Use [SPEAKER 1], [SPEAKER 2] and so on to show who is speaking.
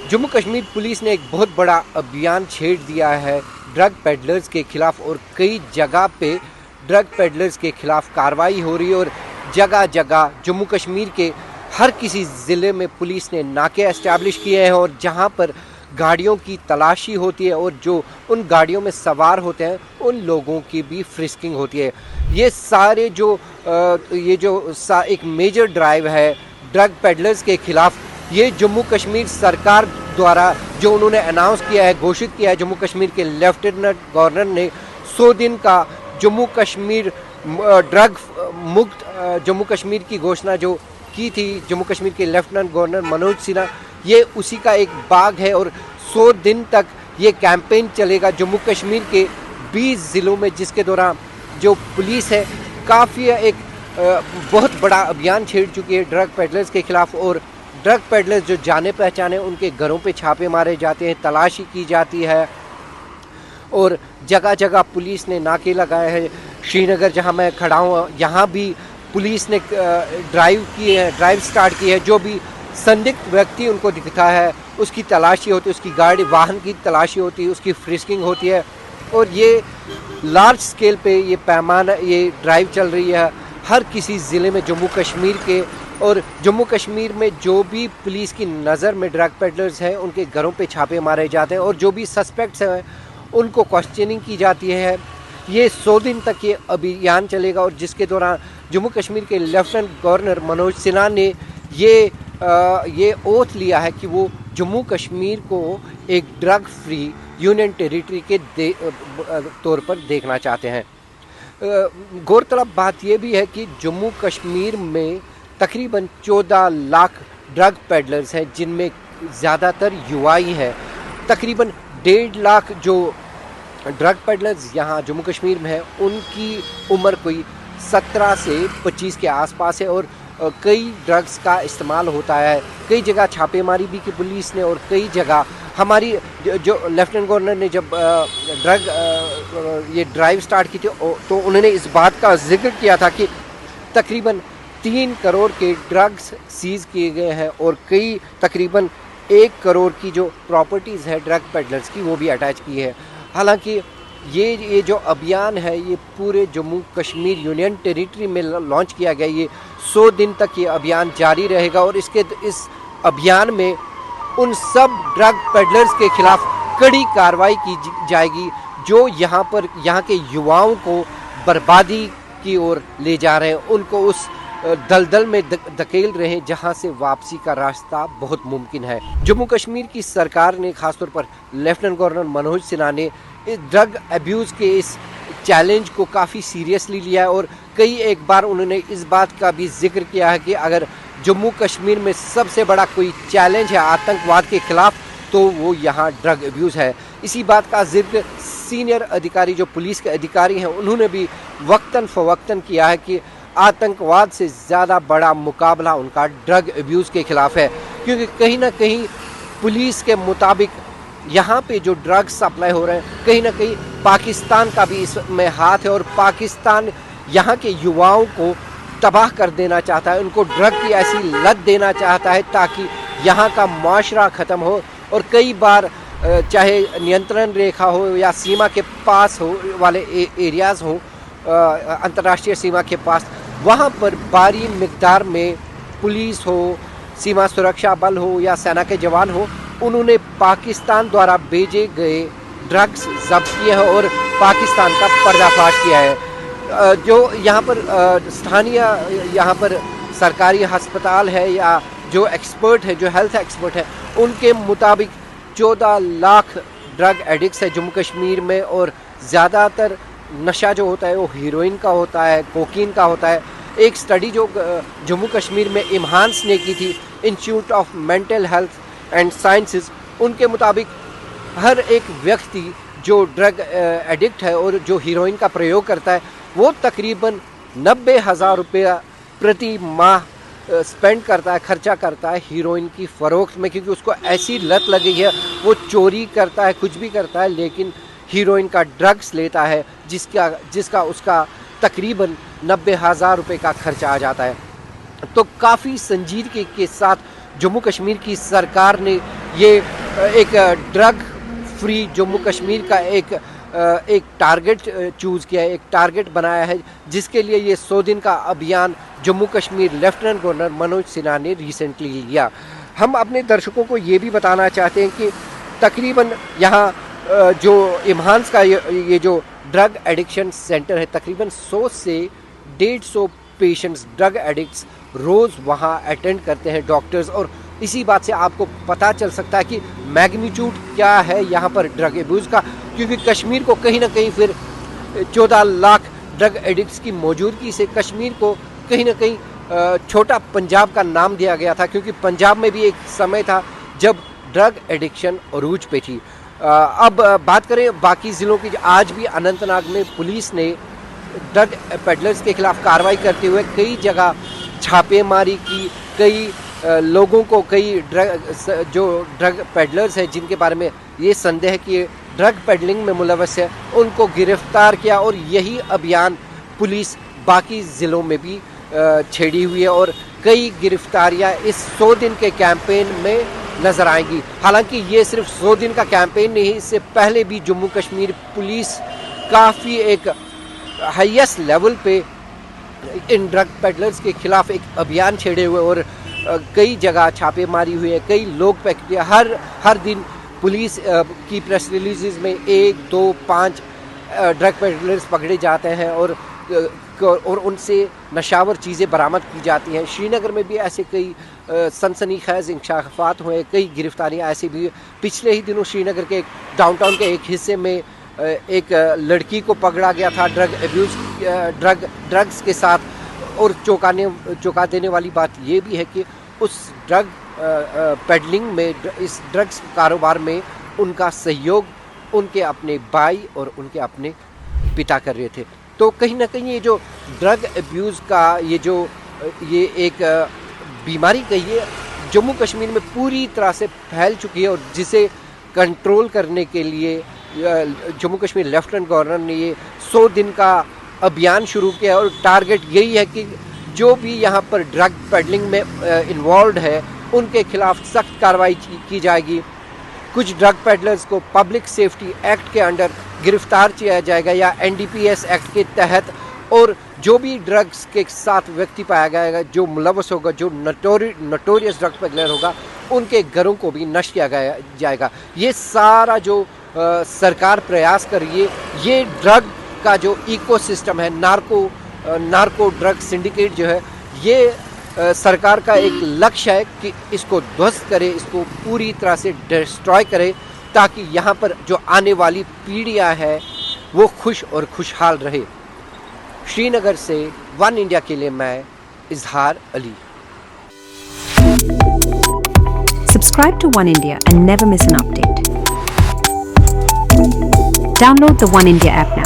[SPEAKER 1] Jammu Kashmir police ने एक बहुत बड़ा अभियान छेड़ दिया है ड्रग पेडलर्स के खिलाफ और कई जगह पे ड्रग पेडलर्स के खिलाफ कार्रवाई हो रही है और जगह जगह जम्मू कश्मीर के हर किसी ज़िले में पुलिस ने नाके एस्टैब्लिश किए हैं और जहां पर गाड़ियों की तलाशी होती है और जो उन गाड़ियों में सवार होते हैं उन लोगों की भी फ्रिस्किंग होती है। ये सारे एक मेजर ड्राइव है ड्रग पेडलर्स के खिलाफ। ये जम्मू कश्मीर सरकार द्वारा जो उन्होंने अनाउंस किया है, घोषित किया है, जम्मू कश्मीर के लेफ्टिनेंट गवर्नर ने 100 दिन का जम्मू कश्मीर ड्रग मुक्त जम्मू कश्मीर की घोषणा जो की थी जम्मू कश्मीर के लेफ्टिनेंट गवर्नर मनोज सिन्हा, ये उसी का एक भाग है और 100 दिन तक ये कैंपेन चलेगा जम्मू कश्मीर के 20 ज़िलों में, जिसके दौरान जो पुलिस है काफ़ी एक बहुत बड़ा अभियान छेड़ चुकी है ड्रग पेडलर्स के खिलाफ। और ड्रग पेडलर्स जो जाने पहचाने उनके घरों पे छापे मारे जाते हैं, तलाशी की जाती है और जगह जगह पुलिस ने नाके लगाए हैं। श्रीनगर जहां मैं खड़ा हूँ यहाँ भी पुलिस ने ड्राइव स्टार्ट की है। जो भी संदिग्ध व्यक्ति उनको दिखता है उसकी तलाशी होती है, उसकी गाड़ी वाहन की तलाशी होती है, उसकी फ्रिस्किंग होती है और ये लार्ज स्केल पे ये ड्राइव चल रही है हर किसी ज़िले में जम्मू कश्मीर के। और जम्मू कश्मीर में जो भी पुलिस की नज़र में ड्रग पेडलर्स हैं उनके घरों पे छापे मारे जाते हैं और जो भी सस्पेक्ट्स हैं उनको क्वेश्चनिंग की जाती है। ये 100 दिन तक ये अभियान चलेगा और जिसके दौरान जम्मू कश्मीर के लेफ्टिनेंट गवर्नर मनोज सिन्हा ने ये ओथ लिया है कि वो जम्मू कश्मीर को एक ड्रग फ्री यूनियन टेरिटरी के तौर पर देखना चाहते हैं। गौरतलब बात यह भी है कि जम्मू कश्मीर में तकरीबन 14 लाख ड्रग पेडलर्स हैं जिनमें ज़्यादातर युवा ही हैं। तकरीबन 1.5 लाख जो ड्रग पेडलर्स यहाँ जम्मू कश्मीर में हैं उनकी उम्र कोई 17 से 25 के आसपास है और कई ड्रग्स का इस्तेमाल होता है। कई जगह छापेमारी भी की पुलिस ने और कई जगह हमारी जो लेफ्टिनेंट गवर्नर ने जब ये ड्राइव स्टार्ट की थी तो उन्होंने इस बात का जिक्र किया था कि तकरीबन 3 करोड़ के ड्रग्स सीज किए गए हैं और कई तकरीबन 1 करोड़ की जो प्रॉपर्टीज़ है ड्रग पेडलर्स की वो भी अटैच की है। हालांकि ये जो अभियान है ये पूरे जम्मू कश्मीर यूनियन टेरिटरी में लॉन्च किया गया। ये 100 दिन तक ये अभियान जारी रहेगा और इस अभियान में उन सब ड्रग पेडलर्स के खिलाफ कड़ी कार्रवाई की जाएगी जो यहाँ के युवाओं को बर्बादी की ओर ले जा रहे हैं, उनको उस दलदल में धकेल रहे हैं जहां से वापसी का रास्ता बहुत मुमकिन है। जम्मू कश्मीर की सरकार ने खासतौर पर लेफ्टिनेंट गवर्नर मनोज सिन्हा ने इस ड्रग अब्यूज़ के इस चैलेंज को काफ़ी सीरियसली लिया है और कई एक बार उन्होंने इस बात का भी जिक्र किया है कि अगर जम्मू कश्मीर में सबसे बड़ा कोई चैलेंज है आतंकवाद के खिलाफ तो वो यहाँ ड्रग अब्यूज़ है। इसी बात का जिक्र सीनियर अधिकारी जो पुलिस के अधिकारी हैं उन्होंने भी वक्तन फ़वक्तन किया है कि आतंकवाद से ज़्यादा बड़ा मुकाबला उनका ड्रग अब्यूज़ के खिलाफ है, क्योंकि कहीं ना कहीं पुलिस के मुताबिक यहाँ पे जो ड्रग्स सप्लाई हो रहे हैं कहीं ना कहीं पाकिस्तान का भी इसमें हाथ है और पाकिस्तान यहाँ के युवाओं को तबाह कर देना चाहता है, उनको ड्रग की ऐसी लत देना चाहता है ताकि यहाँ का माशरा ख़त्म हो। और कई बार चाहे नियंत्रण रेखा हो या सीमा के पास हो वाले एरियाज़ हों, अंतर्राष्ट्रीय सीमा के पास, वहाँ पर भारी मिकदार में पुलिस हो, सीमा सुरक्षा बल हो या सेना के जवान हो, उन्होंने पाकिस्तान द्वारा भेजे गए ड्रग्स जब्त किए हैं और पाकिस्तान का पर्दाफाश किया है। जो यहाँ पर स्थानीय यहाँ पर सरकारी अस्पताल है या जो एक्सपर्ट है, जो हेल्थ एक्सपर्ट है, उनके मुताबिक 14 लाख ड्रग एडिक्ट्स है जम्मू कश्मीर में और ज़्यादातर नशा जो होता है वो हीरोइन का होता है, कोकीन का होता है। एक स्टडी जो जम्मू कश्मीर में इम्हांस ने की थी, institute of mental health and sciences, उनके मुताबिक हर एक व्यक्ति जो ड्रग एडिक्ट है और जो हीरोइन का प्रयोग करता है वो तकरीबन 90,000 रुपया प्रति माह स्पेंड करता है, खर्चा करता है हीरोइन की फ़रोख्त में, क्योंकि उसको ऐसी लत लगी है, वो चोरी करता है, कुछ भी करता है, लेकिन हीरोइन का ड्रग्स लेता है जिसका उसका तकरीबन 90,000 रुपये का खर्चा आ जाता है। तो काफ़ी संजीदगी के साथ जम्मू कश्मीर की सरकार ने ये एक ड्रग फ्री जम्मू कश्मीर का एक टारगेट चूज़ किया है, एक टारगेट बनाया है, जिसके लिए ये 100 दिन का अभियान जम्मू कश्मीर लेफ्टिनेंट गवर्नर मनोज सिन्हा ने रिसेंटली लिया। हम अपने दर्शकों को ये भी बताना चाहते हैं कि तकरीबन यहाँ जो इम्हांस का ये जो ड्रग एडिक्शन सेंटर है, तकरीबन 100 से 150 पेशेंट्स ड्रग एडिक्ट्स रोज़ वहाँ अटेंड करते हैं डॉक्टर्स, और इसी बात से आपको पता चल सकता है कि मैग्नीट्यूड क्या है यहाँ पर ड्रग एब्यूज़ का, क्योंकि कश्मीर को कहीं ना कहीं फिर 14 लाख ड्रग एडिक्ट्स की मौजूदगी से कश्मीर को कहीं ना कहीं छोटा पंजाब का नाम दिया गया था, क्योंकि पंजाब में भी एक समय था जब ड्रग एडिक्शन अरूज पे थी। अब बात करें बाकी ज़िलों की, आज भी अनंतनाग में पुलिस ने ड्रग पेडलर्स के खिलाफ कार्रवाई करते हुए कई जगह छापेमारी की, कई लोगों को, कई ड्रग पेडलर्स हैं जिनके बारे में ये संदेह है कि ड्रग पेडलिंग में मुलव्वस है, उनको गिरफ्तार किया, और यही अभियान पुलिस बाकी ज़िलों में भी छेड़ी हुई है और कई गिरफ्तारियां इस 100 दिन के कैंपेन में नज़र आएंगी। हालांकि ये सिर्फ 100 दिन का कैंपेन नहीं, इससे पहले भी जम्मू कश्मीर पुलिस काफ़ी एक हाईएस्ट लेवल पे इन ड्रग पेडलर्स के खिलाफ एक अभियान छेड़े हुए और कई जगह छापेमारी हुई है, कई लोग पकड़े। हर दिन पुलिस की प्रेस रिलीज़ में 1, 2, 5 ड्रग पेडलर्स पकड़े जाते हैं और उनसे नशावर चीज़ें बरामद की जाती हैं। श्रीनगर में भी ऐसे कई सनसनीखेज़ इंकशाफात हुए, कई गिरफ्तारियां ऐसी भी। पिछले ही दिनों श्रीनगर के डाउनटाउन के एक हिस्से में एक लड़की को पकड़ा गया था ड्रग्स के साथ, और चौंका देने वाली बात ये भी है कि उस ड्रग पेडलिंग में, इस ड्रग्स कारोबार में उनका सहयोग उनके अपने भाई और उनके अपने पिता कर रहे थे। तो कहीं ना कहीं ये जो ड्रग अब्यूज़ का ये एक बीमारी कहिए जम्मू कश्मीर में पूरी तरह से फैल चुकी है, और जिसे कंट्रोल करने के लिए जम्मू कश्मीर लेफ्टिनेंट गवर्नर ने ये 100 दिन का अभियान शुरू किया, और टारगेट यही है कि जो भी यहाँ पर ड्रग पेडलिंग में इन्वॉल्व है उनके खिलाफ सख्त कार्रवाई की जाएगी। कुछ ड्रग पेडलर्स को पब्लिक सेफ्टी एक्ट के अंडर गिरफ्तार किया जाएगा या NDPS एक्ट के तहत, और जो भी ड्रग्स के साथ व्यक्ति पाया जाएगा, जो मुलव्वस होगा, जो नोटोरियस ड्रग पेडलर होगा, उनके घरों को भी नष्ट किया जाएगा। ये सारा जो सरकार प्रयास कर रही है, ये ड्रग का जो इकोसिस्टम है, नार्को ड्रग सिंडिकेट जो है, ये सरकार का एक लक्ष्य है कि इसको ध्वस्त करे, इसको पूरी तरह से डिस्ट्रॉय करे, ताकि यहाँ पर जो आने वाली पीढ़ियाँ हैं वो खुश और खुशहाल रहे। श्रीनगर से वन इंडिया के लिए मैं इजहार Ali.
[SPEAKER 2] Subscribe to One India and never miss an update. Download the One India app now.